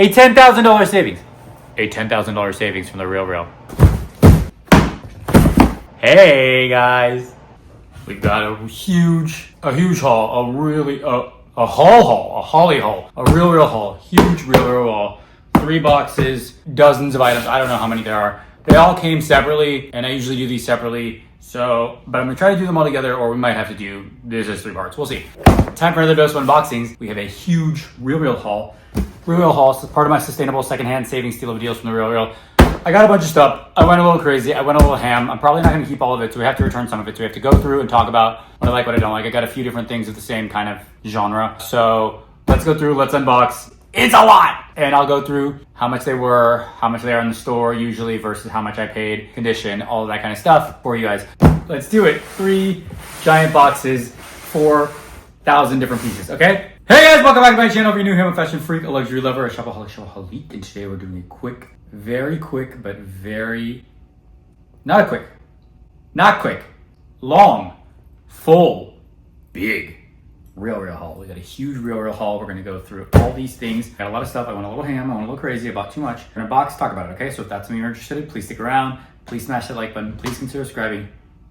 A $10,000 savings. A $10,000 savings from the RealReal. Hey guys, we've got a huge haul, a Holly haul, a RealReal haul, huge RealReal haul. 3 boxes, dozens of items. I don't know how many there are. They all came separately, and I usually do these separately. So, but I'm gonna try to do them all together, or we might have to do this as 3 parts. We'll see. Time for another dose of unboxings. We have a huge RealReal haul. RealReal haul is part of my sustainable secondhand savings steal of deals from the RealReal. I got a bunch of stuff. I went a little crazy. I went a little ham. I'm probably not going to keep all of it, so we have to return some of it. So we have to go through and talk about what I like, what I don't like. I got a few different things of the same kind of genre. So let's go through, let's unbox. It's a lot! And I'll go through how much they were, how much they are in the store usually versus how much I paid, condition, all of that kind of stuff for you guys. Let's do it. 3 giant boxes, 4,000 different pieces, okay? Hey guys, welcome back to my channel. If you're new here, I'm a fashion freak, a luxury lover, a Shopaholic, and today we're doing a quick, very quick, but very, not quick, long, full, big RealReal haul. We got a huge RealReal haul. We're gonna go through all these things. Got a lot of stuff. I went a little ham, I went a little crazy, I bought too much. We're gonna box, talk about it, okay? So if that's something you're interested in, please stick around. Please smash that like button. Please consider subscribing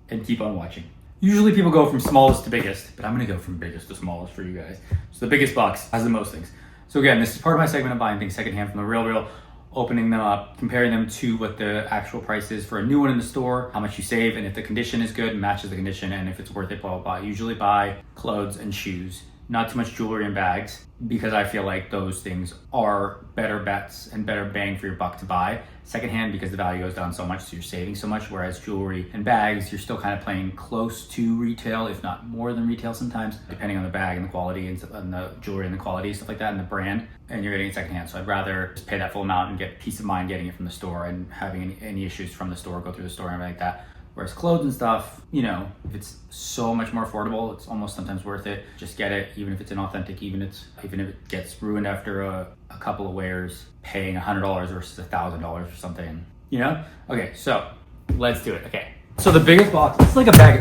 and keep on watching. Usually people go from smallest to biggest, but I'm gonna go from biggest to smallest for you guys. So the biggest box has the most things. So again, this is part of my segment of buying things secondhand from the RealReal, opening them up, comparing them to what the actual price is for a new one in the store, how much you save, and if the condition is good, matches the condition, and if it's worth it, blah, blah, blah. I usually buy clothes and shoes, not too much jewelry and bags, because I feel like those things are better bets and better bang for your buck to buy secondhand because the value goes down so much, so you're saving so much, whereas jewelry and bags, you're still kind of playing close to retail, if not more than retail sometimes, depending on the bag and the quality and the jewelry and the quality, stuff like that, and the brand, and you're getting it secondhand. So I'd rather just pay that full amount and get peace of mind getting it from the store and having any issues from the store, go through the store and everything like that. Whereas clothes and stuff, you know, if it's so much more affordable, it's almost sometimes worth it. Just get it, even if it's inauthentic, even if it gets ruined after a couple of wears, paying $100 versus $1,000 for something, you know? Okay, so let's do it. Okay, so the biggest box, it's like a bag.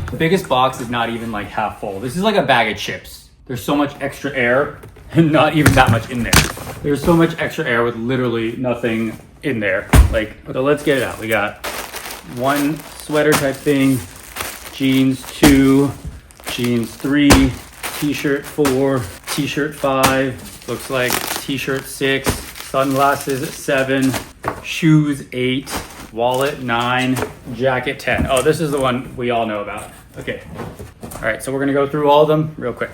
The biggest box is not even like half full. This is like a bag of chips. There's so much extra air and not even that much in there. There's so much extra air with literally nothing in there. Like, so let's get it out. We got 1 sweater type thing, jeans 2, jeans 3, t-shirt 4, t-shirt 5, looks like t-shirt 6, sunglasses 7, shoes 8, wallet 9, jacket 10. Oh, this is the one we all know about. Okay. All right, so we're gonna go through all of them real quick.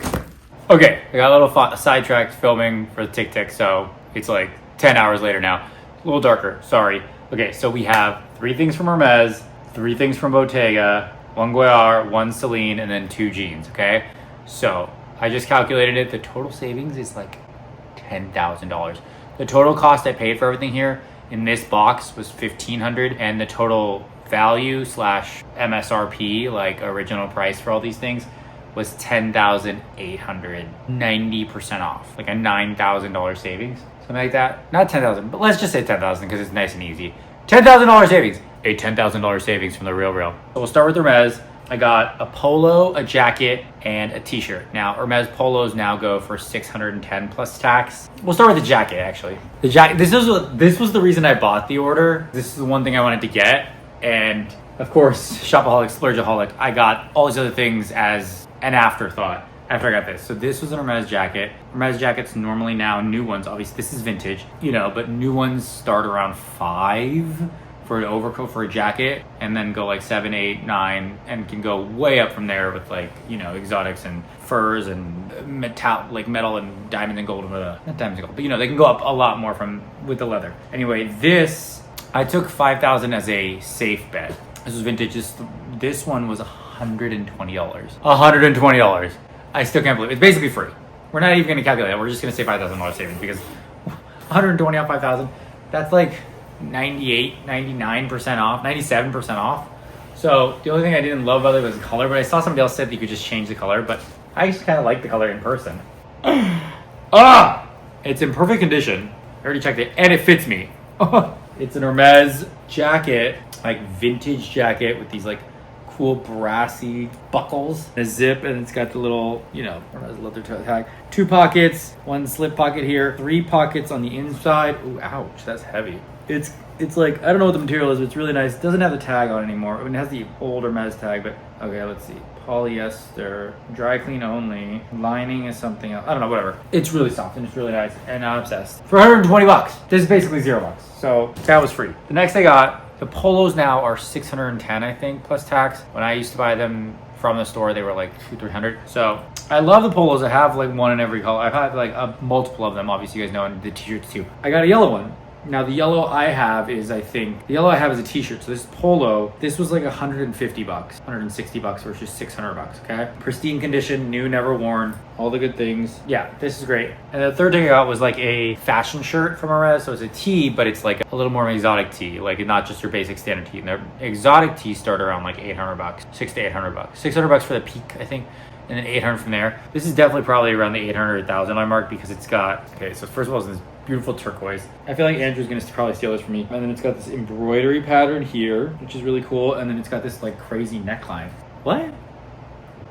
Okay, I got a little sidetracked filming for the TikTok, so it's like 10 hours later now. A little darker, sorry. Okay, so we have 3 things from Hermes, 3 things from Bottega, 1 Goyard, 1 Celine, and then 2 jeans, okay? So I just calculated it. The total savings is like $10,000. The total cost I paid for everything here in this box was $1,500, and the total value / MSRP, like original price for all these things, was $10,800, 90% off, like a $9,000 savings. Something like that. Not 10,000, but let's just say 10,000 because it's nice and easy. $10,000 savings. A $10,000 savings from the RealReal. So we'll start with Hermes. I got a polo, a jacket, and a t-shirt. Now, Hermes polos now go for $610 plus tax. We'll start with the jacket, actually. The jacket. This was the reason I bought the order. This is the one thing I wanted to get, and of course, Shopaholic, Splurgeaholic. I got all these other things as an afterthought. After I got this. So this was an Hermes jacket. Hermes jackets normally now, new ones, obviously this is vintage, you know, but new ones start around $5 for an overcoat for a jacket, and then go like 7, 8, 9, and can go way up from there with like, you know, exotics and furs and metal and diamond and gold, not diamond and gold, but you know, they can go up a lot more with the leather. Anyway, this, I took $5,000 as a safe bet. This was vintage. This one was $120. $120. I still can't believe it. It's basically free. We're not even going to calculate it. We're just going to say $5,000 savings because 120 off 5,000, that's like 98, 99% off, 97% off. So the only thing I didn't love about it was the color, but I saw somebody else said that you could just change the color, but I just kind of like the color in person. It's in perfect condition. I already checked it, and it fits me. It's an Hermes jacket, like vintage jacket with these like cool brassy buckles, a zip, and it's got the little, you know, leather tag. 2 pockets, 1 slip pocket here, 3 pockets on the inside. Ooh, ouch, that's heavy. It's like, I don't know what the material is, but it's really nice. It doesn't have the tag on anymore. I mean, it has the old Hermes tag, but okay, let's see. Polyester, dry clean only. Lining is something else. I don't know, whatever. It's really soft and it's really nice, and I'm obsessed. For 120 bucks. This is basically $0. So that was free. The next I got, the polos now are 610, I think, plus tax. When I used to buy them from the store, they were like $200-300. So I love the polos. I have like one in every color. I've had like multiple of them. Obviously, you guys know, and the t-shirts too. I got a yellow one. Now the yellow I have is, I think, the yellow I have is a t-shirt. So this polo, this was like 150 bucks, 160 bucks versus 600 bucks, okay? Pristine condition, new, never worn, all the good things. Yeah, this is great. And the third thing I got was like a fashion shirt from Hermes. So it's a tee, but it's like a little more exotic tee, like not just your basic standard tee. And the exotic tees start around like 800 bucks, 600 to 800 bucks. 600 bucks for the peak, I think. And then 800 from there. This is definitely probably around the 800, $1,000 mark because it's got, okay, so first of all, it's this beautiful turquoise. I feel like Andrew's gonna probably steal this from me. And then it's got this embroidery pattern here, which is really cool. And then it's got this like crazy neckline. What?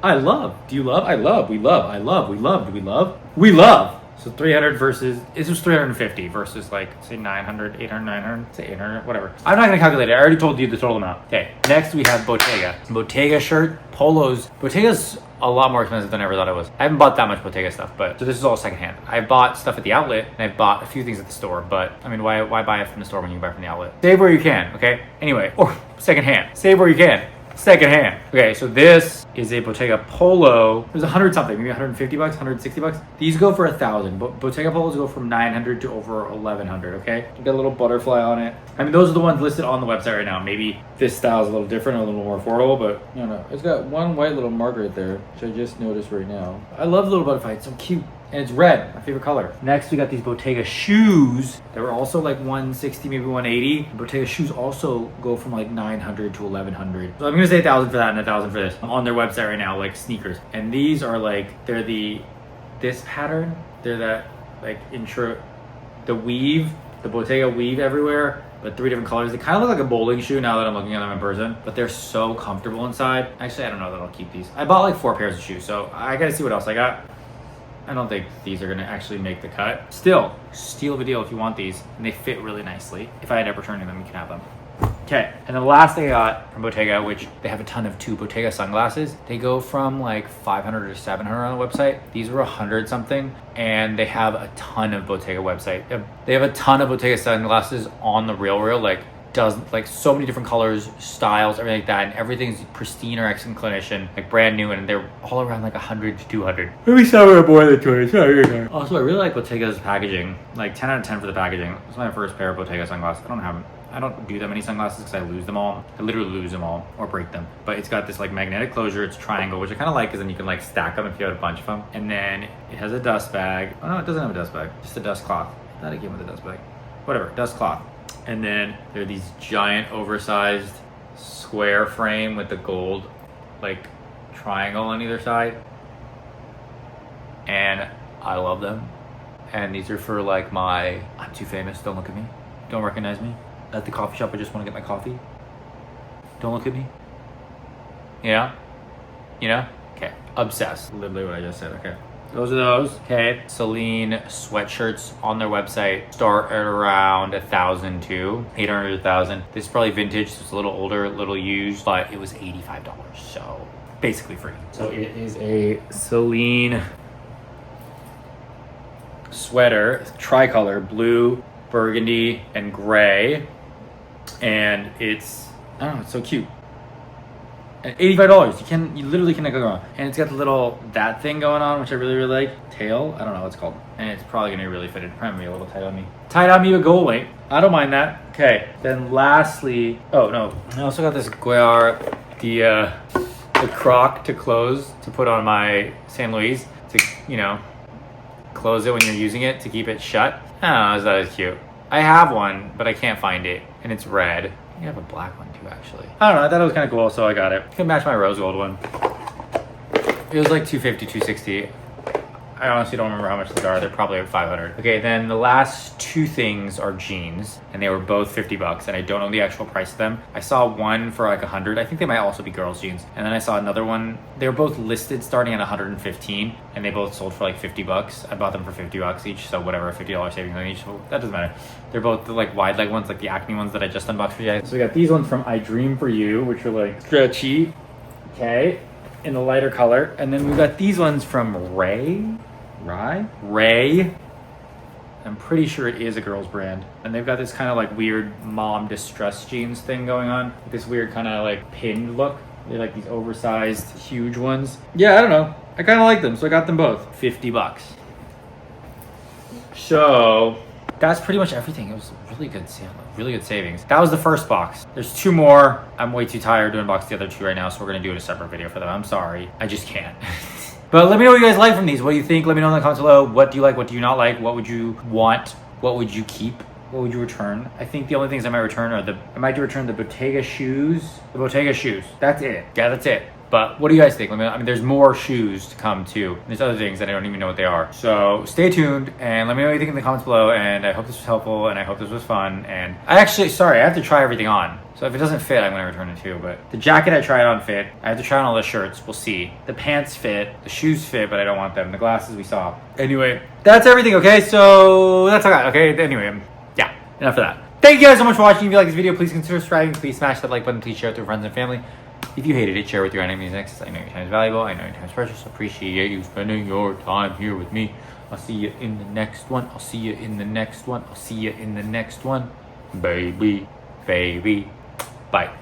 I love. Do you love? I love. We love. I love. We love. Do we love? We love. So 300 versus, this was 350 versus like, say 900, 800, 900, say 800, whatever. I'm not gonna calculate it. I already told you the total amount. Okay, next we have Bottega. Bottega shirt, polos. Bottega's a lot more expensive than I ever thought it was. I haven't bought that much Bottega stuff, but so this is all secondhand. I bought stuff at the outlet and I've bought a few things at the store, but I mean, why buy it from the store when you can buy it from the outlet? Save where you can, okay? Anyway, or secondhand. Save where you can. Secondhand. Okay, so this is a Bottega polo. It was 100 something, maybe 150 bucks, 160 bucks. These go for 1,000. Bottega polos go from 900 to over 1,100, okay? You got a little butterfly on it. I mean, those are the ones listed on the website right now. Maybe this style is a little different, a little more affordable, but no. It's got one white little mark right there, which I just noticed right now. I love the little butterfly, it's so cute. And it's red, my favorite color. Next, we got these Bottega shoes. They were also like 160, maybe 180. Bottega shoes also go from like 900 to 1,100. So I'm gonna say 1,000 for that and 1,000 for this. I'm on their website right now, like sneakers. And these are like, they're this pattern. They're that like the weave, the Bottega weave everywhere, but 3 different colors. They kind of look like a bowling shoe now that I'm looking at them in person, but they're so comfortable inside. Actually, I don't know that I'll keep these. I bought like 4 pairs of shoes, so I gotta see what else I got. I don't think these are gonna actually make the cut. Still, steal of a deal if you want these, and they fit really nicely. If I end up returning them, you can have them. Okay, and the last thing I got from Bottega, which they have a ton of too, Bottega sunglasses. They go from like 500 to 700 on the website. These were 100 something, and they have a ton of Bottega website. They have a ton of Bottega sunglasses on the RealReal, like so many different colors, styles, everything like that, and everything's pristine or excellent condition, like brand new, and they're all around like 100 to 200. Maybe some are more than 200. Also, I really like Bottega's packaging, like 10 out of 10 for the packaging. This is my first pair of Bottega sunglasses. I don't do that many sunglasses because I lose them all. I literally lose them all or break them. But it's got this like magnetic closure. It's triangle, which I kind of like because then you can like stack them if you have a bunch of them. And then it has a dust bag. Oh no, it doesn't have a dust bag. Just a dust cloth. I thought it came with a dust bag. Whatever, dust cloth. And then there are these giant oversized square frame with the gold like triangle on either side. And I love them. And these are for like I'm too famous, don't look at me. Don't recognize me. At the coffee shop, I just want to get my coffee. Don't look at me. Yeah? You know? Okay. Obsessed. Literally what I just said. Okay. Those are those. Okay. Celine sweatshirts on their website start at around 1,000 to 800 to 1,000. This is probably vintage, so it's a little older, a little used, but it was $85. So basically free. So it is a Celine sweater, tricolor, blue, burgundy, and gray. And it's, I don't know, it's so cute. And $85, you literally cannot go wrong. And it's got the little, that thing going on, which I really, really like. Tail, I don't know what it's called. And it's probably gonna be really fitted, probably a little tight on me. Tight on me, but go away. I don't mind that. Okay, then lastly, oh no, I also got this Goyard, the croc to close, to put on my St. Louis, to, close it when you're using it to keep it shut. I don't know, that is cute. I have one, but I can't find it, and it's red. I think I have a black one too, actually. I don't know, I thought it was kind of cool, so I got it. It can match my rose gold one. It was like $250, $260. I honestly don't remember how much they are. They're probably like 500. Okay, then the last two things are jeans, and they were both 50 bucks, and I don't know the actual price of them. I saw one for like 100. I think they might also be girls' jeans. And then I saw another one. They were both listed starting at 115, and they both sold for like 50 bucks. I bought them for 50 bucks each, so whatever, $50 savings on each. So that doesn't matter. They're both the like wide leg ones, like the Acne ones that I just unboxed for you guys. So we got these ones from I Dream For You, which are like stretchy, okay, in a lighter color. And then we got these ones from Ray. I'm pretty sure it is a girl's brand. And they've got this kind of like weird mom distress jeans thing going on. This weird kind of like pinned look. They're like these oversized, huge ones. Yeah, I don't know. I kind of like them, so I got them both. 50 bucks. So that's pretty much everything. It was a really good sale, really good savings. That was the first box. There's two more. I'm way too tired to unbox the other two right now, so we're gonna do a separate video for them. I'm sorry, I just can't. But let me know what you guys like from these. What do you think? Let me know in the comments below. What do you like? What do you not like? What would you want? What would you keep? What would you return? I think the only things I might return are I might return the Bottega shoes. The Bottega shoes. That's it. Yeah, that's it. But what do you guys think? I mean, there's more shoes to come too. There's other things that I don't even know what they are. So stay tuned and let me know what you think in the comments below. And I hope this was helpful and I hope this was fun. And I have to try everything on. So if it doesn't fit, I'm gonna return it too. But the jacket I tried on fit. I have to try on all the shirts. We'll see. The pants fit. The shoes fit, but I don't want them. The glasses we saw. Anyway, that's everything. Okay, so that's all I got. Okay, anyway, yeah, enough of that. Thank you guys so much for watching. If you like this video, please consider subscribing. Please smash that like button. Please share it with your friends and family. If you hated it, share with your enemies next. I know your time is valuable. I know your time is precious. Appreciate you spending your time here with me. I'll see you in the next one. I'll see you in the next one. I'll see you in the next one. Baby. Bye.